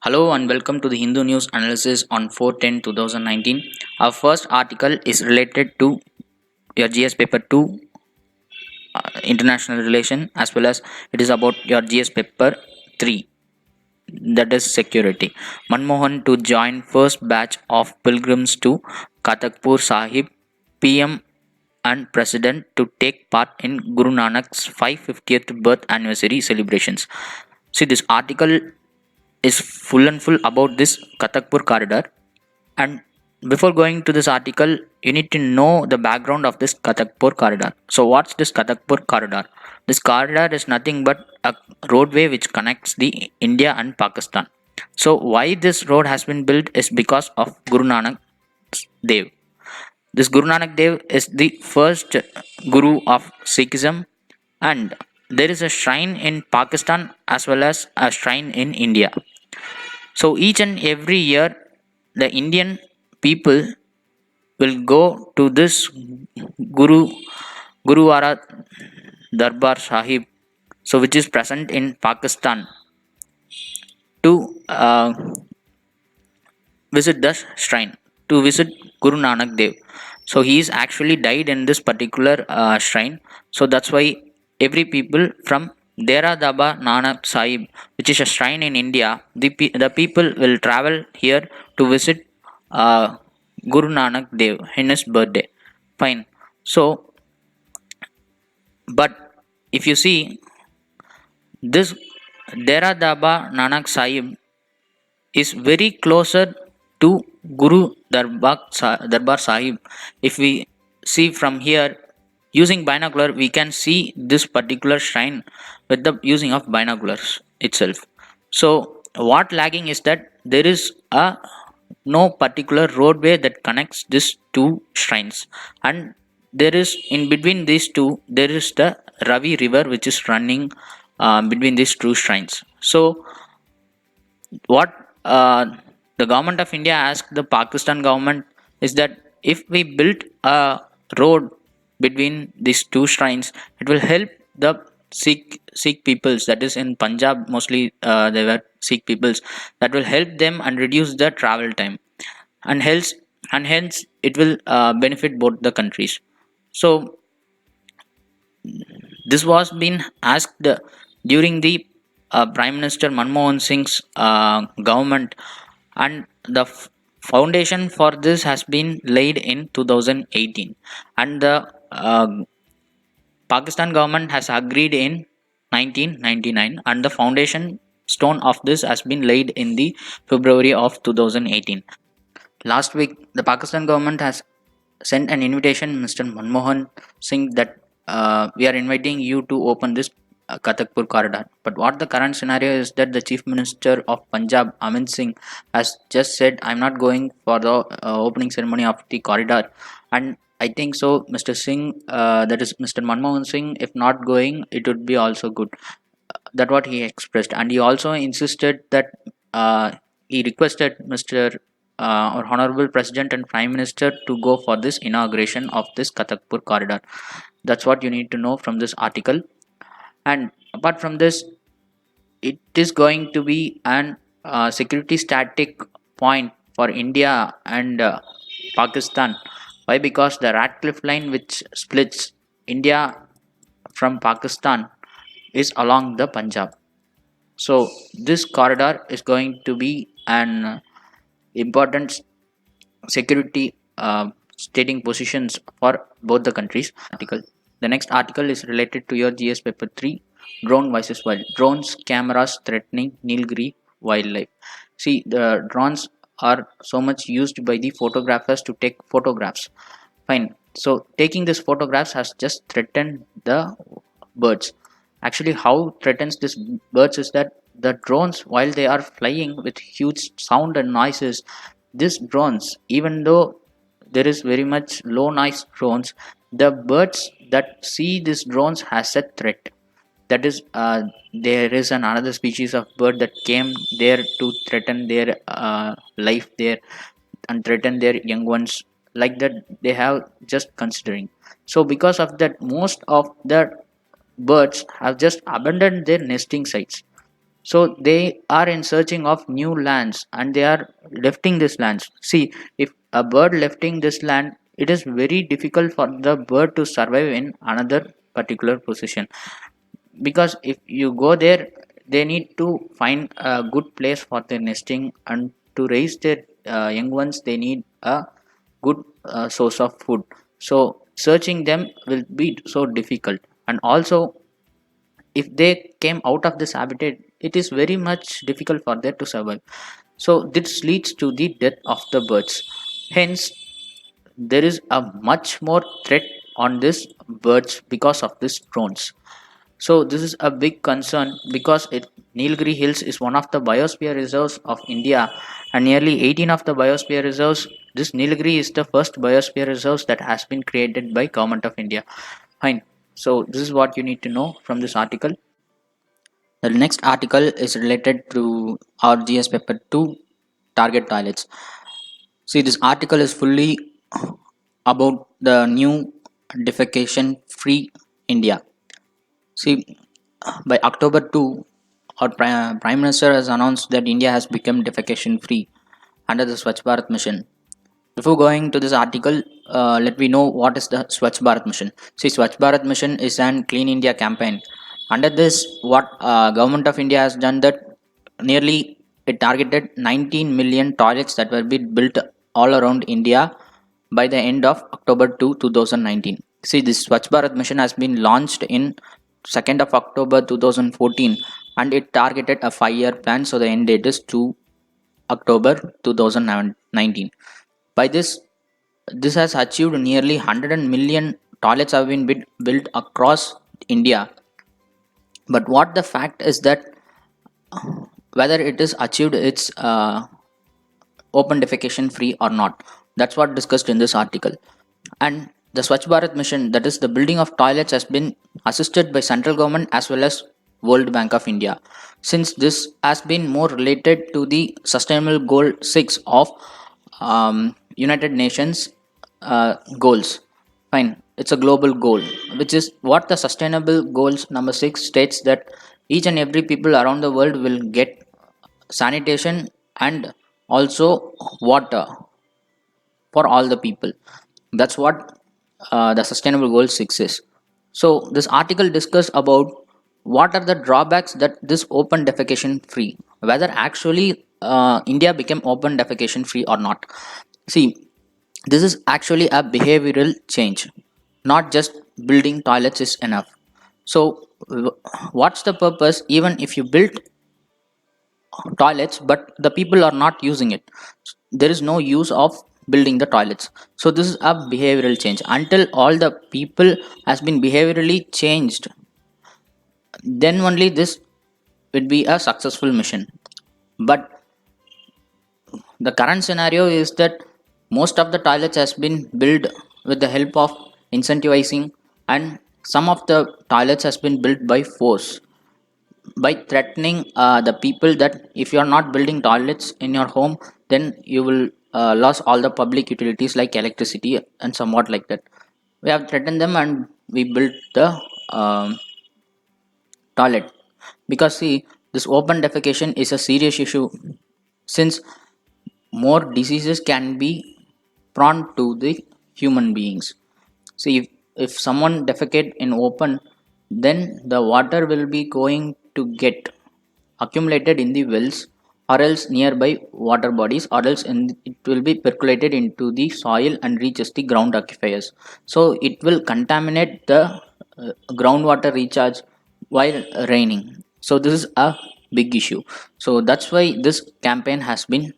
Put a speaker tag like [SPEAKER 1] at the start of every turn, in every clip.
[SPEAKER 1] Hello and welcome to the Hindu News Analysis on 4/10/2019. Our first article is related to your GS paper 2 international relation, as well as it is about your GS paper 3, that is security. Manmohan to join first batch of pilgrims to Kartarpur Sahib, PM and President to take part in Guru Nanak's 550th birth anniversary celebrations. See, this article is full and full about this Kartarpur corridor. And before going to this article, you need to know the background of this Kartarpur corridor. So, what's this Kartarpur corridor? This corridor is nothing but a roadway which connects the India and Pakistan. So, why this road has been built is because of Guru Nanak Dev. This Guru Nanak Dev is the first guru of Sikhism, and there is a shrine in Pakistan as well as a shrine in India. So each and every year, the Indian people will go to this Gurudwara Darbar Sahib, so which is present in Pakistan, to visit the shrine, to visit Guru Nanak Dev. So he is actually died in this particular shrine. So that's why every people from Dera Daba Nanak Sahib, which is a shrine in India, the people will travel here to visit Guru Nanak Dev in his birthday. Fine. So, but if you see this Dera Daba Nanak Sahib is very closer to Guru Darbar Sahib. If we see from here using binocular, we can see this particular shrine with the using of binoculars itself. So what lagging is that there is a no particular roadway that connects these two shrines, and there is in between these two there is the Ravi river which is running between these two shrines. So what the government of India asked the Pakistan government is that if we build a road between these two shrines, it will help the Sikh peoples, that is in Punjab mostly they were Sikh peoples, that will help them and reduce the travel time, and hence it will benefit both the countries. So this was been asked during the Prime Minister Manmohan Singh's government, and the foundation for this has been laid in 2018, and the Pakistan government has agreed in 1999, and the foundation stone of this has been laid in the February of 2018. Last week, the Pakistan government has sent an invitation, Mr. Manmohan Singh, that we are inviting you to open this Kartarpur corridor. But what the current scenario is that the Chief Minister of Punjab, Amit Singh, has just said, "I'm not going for the opening ceremony of the corridor." And I think so, Mr. Singh, that is Mr. Manmohan Singh, if not going, it would be also good. That what he expressed, and he also insisted that he requested Mr. Or Honorable President and Prime Minister to go for this inauguration of this Kartarpur corridor. That's what you need to know from this article. And apart from this, it is going to be an security static point for India and Pakistan. Why? Because the Radcliffe line, which splits India from Pakistan, is along the Punjab. So this corridor is going to be an important security stating positions for both the countries. The next article is related to your GS paper 3, drone versus wild. Drones, cameras threatening Nilgiris wildlife. See, the drones are so much used by the photographers to take photographs. Fine. So taking these photographs has just threatened the birds. Actually, how threatens this birds is that the drones, while they are flying with huge sound and noises, these drones, even though there is very much low noise drones, the birds that see these drones has a threat. That is, there is another species of bird that came there to threaten their life there and threaten their young ones. Like that, they have just considering. So because of that, most of the birds have just abandoned their nesting sites. So they are in searching of new lands and they are lifting this lands. See, if a bird lifting this land, it is very difficult for the bird to survive in another particular position, because if you go there, they need to find a good place for their nesting, and to raise their young ones they need a good source of food. So searching them will be so difficult, and also if they came out of this habitat, it is very much difficult for them to survive. So this leads to the death of the birds. Hence there is a much more threat on this birds because of these drones. So this is a big concern because Nilgiri Hills is one of the biosphere reserves of India, and nearly 18 of the biosphere reserves. This Nilgiri is the first biosphere reserves that has been created by Government of India. Fine. So this is what you need to know from this article. The next article is related to our GS paper 2 target toilets. See, this article is fully about the new defecation free India. See, by October 2, our Prime Minister has announced that India has become defecation free under the Swachh Bharat mission. Before going to this article, let me know what is the Swachh Bharat mission. See, Swachh Bharat mission is an Clean India campaign. Under this, what Government of India has done that nearly it targeted 19 million toilets that will be built all around India by the end of October 2019. See, this Swachh Bharat mission has been launched in 2nd of October 2014, and it targeted a 5-year plan. So the end date is 2 October 2019. By this has achieved nearly 100 million toilets have been built across India. But what the fact is that whether it is achieved its open defecation free or not, that's what discussed in this article. And the Swachh Bharat mission, that is the building of toilets, has been assisted by central government as well as World Bank of India, since this has been more related to the sustainable goal 6 of United Nations goals. Fine, it's a global goal, which is what the sustainable goals number 6 states, that each and every people around the world will get sanitation and also water for all the people. That's what the sustainable goal 6 is. So this article discussed about what are the drawbacks that this open defecation free, whether actually India became open defecation free or not. See, this is actually a behavioral change, not just building toilets is enough. So what's the purpose even if you build toilets but the people are not using it? There is no use of building the toilets. So this is a behavioral change. Until all the people has been behaviorally changed, then only this will be a successful mission. But the current scenario is that most of the toilets has been built with the help of incentivizing, and some of the toilets has been built by force, by threatening the people that if you are not building toilets in your home, then you will lose all the public utilities like electricity and somewhat like that. We have threatened them and we built the toilet, because see, this open defecation is a serious issue, since more diseases can be prone to the human beings. See, if someone defecate in open, then the water will be going to get accumulated in the wells or else nearby water bodies, or else it will be percolated into the soil and reaches the ground aquifers. So it will contaminate the groundwater recharge while raining. So this is a big issue. So that's why this campaign has been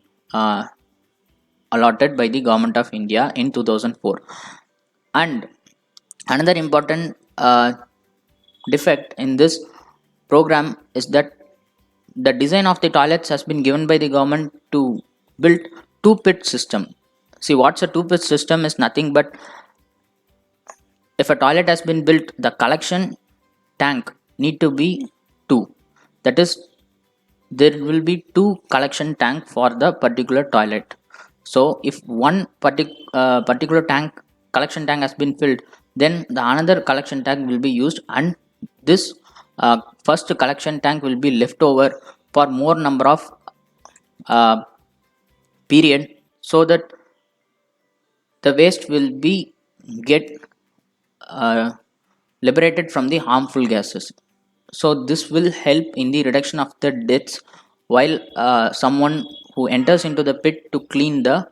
[SPEAKER 1] allotted by the government of India in 2004. And another important defect in this program is that the design of the toilets has been given by the government to build two pit system. See, what's a two pit system is nothing but if a toilet has been built, the collection tank need to be two. That is, there will be two collection tank for the particular toilet. So if one particular tank collection tank has been filled, then the another collection tank will be used, and this first collection tank will be left over for more number of uh, period, so that the waste will be get uh, liberated from the harmful gases. So this will help in the reduction of the deaths while someone who enters into the pit to clean the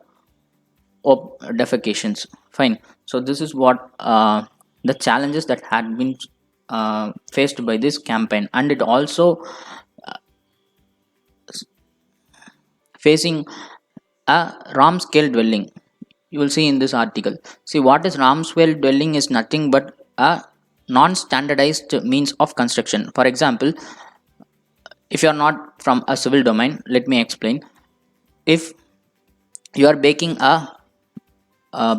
[SPEAKER 1] defecations. Fine. So this is what the challenges that had been faced by this campaign, and it also facing a ram scale dwelling. You will see in this article. See, what is ram scale dwelling is nothing but a non-standardized means of construction. For example, if you are not from a civil domain, let me explain. If you are baking a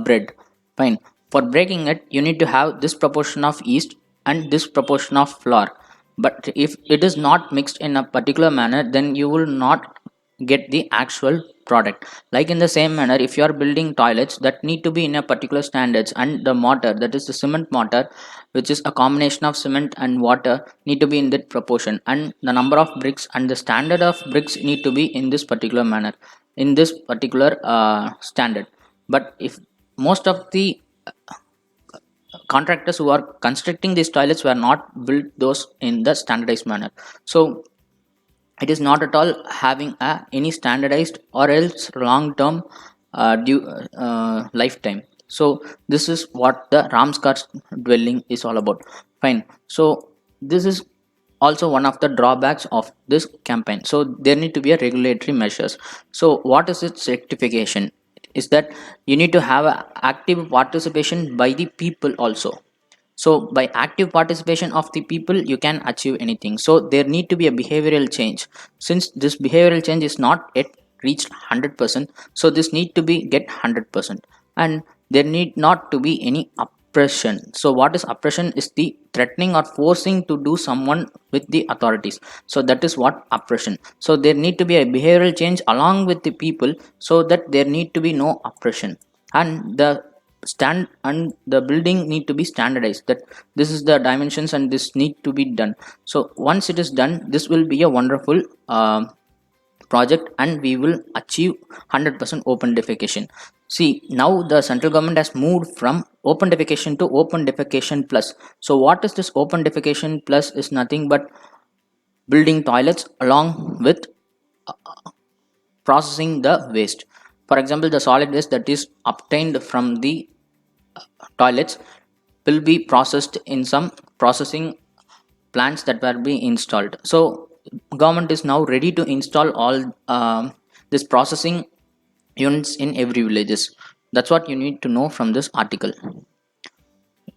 [SPEAKER 1] bread, fine, for breaking it you need to have this proportion of yeast and this proportion of flour, but if it is not mixed in a particular manner, then you will not get the actual product. Like in the same manner, if you are building toilets that need to be in a particular standards, and the mortar, that is the cement mortar, which is a combination of cement and water, need to be in that proportion, and the number of bricks and the standard of bricks need to be in this particular manner, in this particular standard. But if most of the contractors who are constructing these toilets were not built those in the standardized manner, so it is not at all having any standardized or else long term lifetime. So this is what the ramskar dwelling is all about. Fine. So this is also one of the drawbacks of this campaign, so there need to be a regulatory measures. So what is its rectification is that you need to have a active participation by the people also. So by active participation of the people you can achieve anything. So there need to be a behavioral change. Since this behavioral change is not yet reached 100%, so this need to be get 100%, and there need not to be any oppression. So what is oppression is the threatening or forcing to do someone with the authorities. So that is what oppression. So there need to be a behavioral change along with the people, so that there need to be no oppression, and the building need to be standardized, that this is the dimensions and this need to be done. So once it is done, this will be a wonderful project, and we will achieve 100% open defecation. See, now the central government has moved from open defecation to open defecation plus. So what is this open defecation plus is nothing but building toilets along with processing the waste. For example, the solid waste that is obtained from the toilets will be processed in some processing plants that will be installed. So government is now ready to install all this processing units in every villages. That's what you need to know from this article.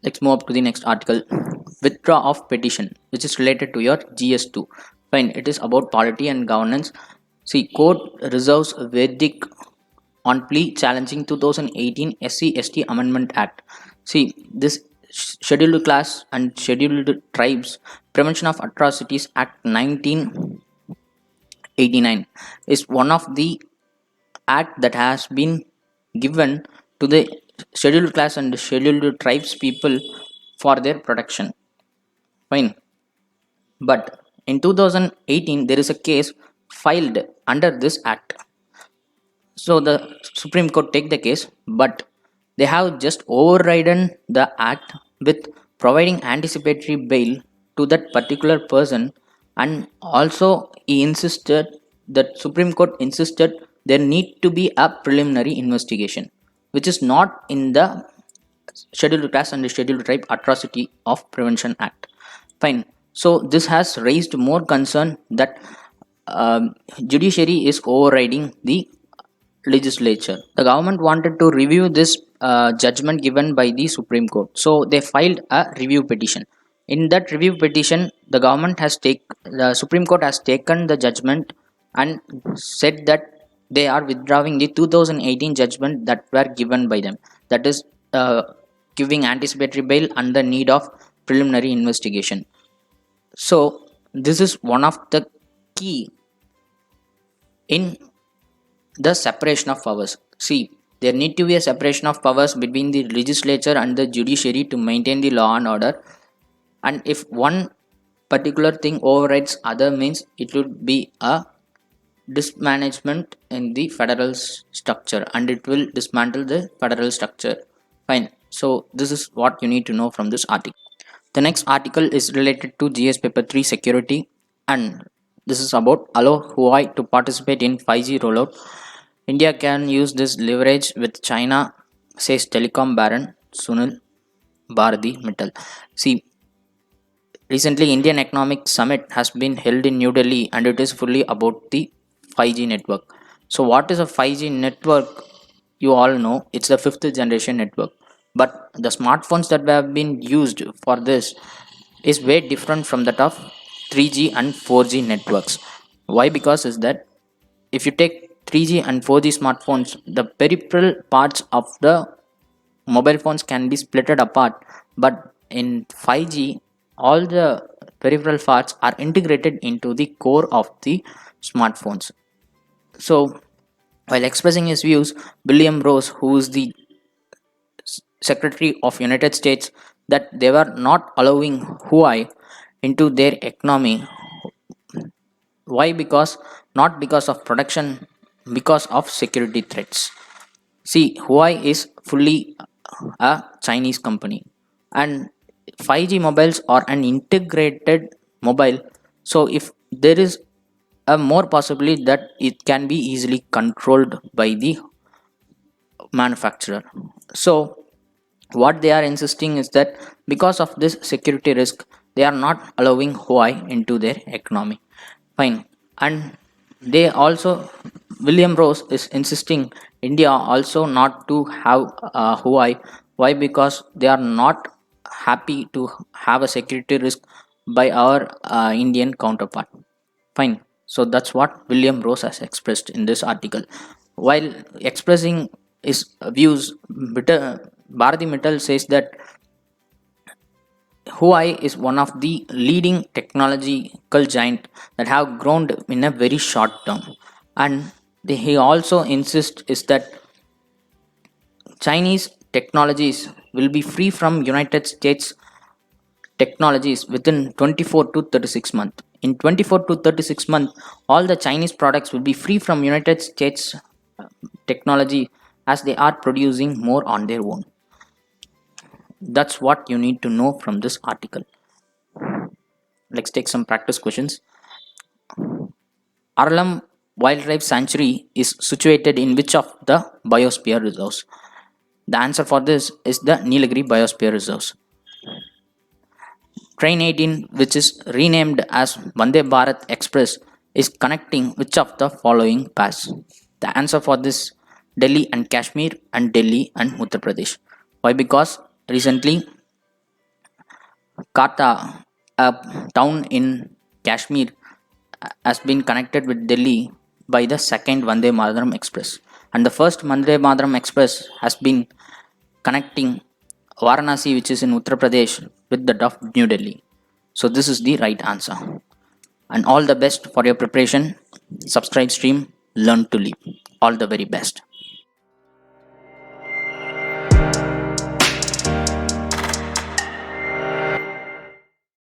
[SPEAKER 1] Let's move up to the next article. Withdraw of petition, which is related to your GS2. Fine, it is about polity and governance. See, court reserves verdict on plea challenging 2018 SC/ST Amendment Act. See, this Scheduled Class and Scheduled Tribes Prevention of Atrocities Act 1989 is one of the act that has been given to the scheduled class and scheduled tribes people for their protection. Fine. But in 2018 there is a case filed under this act. So the Supreme Court take the case, but they have just overridden the act with providing anticipatory bail to that particular person, and also he insisted that Supreme Court insisted there need to be a preliminary investigation, which is not in the Scheduled Caste and Scheduled Tribe Atrocity of Prevention Act. Fine. So this has raised more concern that judiciary is overriding the legislature. The government wanted to review this judgment given by the Supreme Court, so they filed a review petition. In that review petition, the Supreme Court has taken the judgment and said that they are withdrawing the 2018 judgment that were given by them. That is giving anticipatory bail and the need of preliminary investigation. So this is one of the key in the separation of powers. See, there need to be a separation of powers between the legislature and the judiciary to maintain the law and order. And if one particular thing overrides other means it would be a dismanagement in the federal structure, and it will dismantle the federal structure. Fine. So this is what you need to know from this article. The next article is related to GS paper 3 security, and this is about allow Huawei to participate in 5G rollout. India can use this leverage with China, says telecom baron Sunil Bharati Mittal. See, recently, Indian Economic Summit has been held in New Delhi, and it is fully about the 5G network. So, what is a 5G network? You all know it's the fifth generation network. But the smartphones that have been used for this is way different from that of 3G and 4G networks. Why? Because is that if you take 3G and 4G smartphones, the peripheral parts of the mobile phones can be splitted apart, but in 5G all the peripheral parts are integrated into the core of the smartphones. So while expressing his views, William Rose, who is the secretary of United States, that they were not allowing Huawei into their economy. Why? Because not because of production, because of security threats. See, Huawei is fully a Chinese company, and 5G mobiles are an integrated mobile. So, if there is a more possibility that it can be easily controlled by the manufacturer. So, what they are insisting is that because of this security risk, they are not allowing Huawei into their economy. Fine, and they also William Rose is insisting India also not to have Huawei. Why? Because they are not happy to have a security risk by our Indian counterpart. Fine. So that's what William Rose has expressed in this article. While expressing his views, Bharati Mittal says that Huawei is one of the leading technological giant that have grown in a very short term, and he also insists is that Chinese technologies will be free from United States technologies within 24 to 36 months. In 24 to 36 months, all the Chinese products will be free from United States technology as they are producing more on their own. That's what you need to know from this article. Let's take some practice questions. Arlam Wildlife Sanctuary is situated in which of the biosphere reserves? The answer for this is the Nilgiris Biosphere Reserves. Train 18, which is renamed as Vande Bharat Express, is connecting which of the following paths? The answer for this Delhi and Kashmir and Delhi and Uttar Pradesh. Why? Because recently Kata, a town in Kashmir, has been connected with Delhi by the second Vande Mataram Express, and the first Vande Mataram Express has been connecting Varanasi, which is in Uttar Pradesh, with that of New Delhi. So this is the right answer. And all the best for your preparation. Subscribe stream, learn to live. All the very best.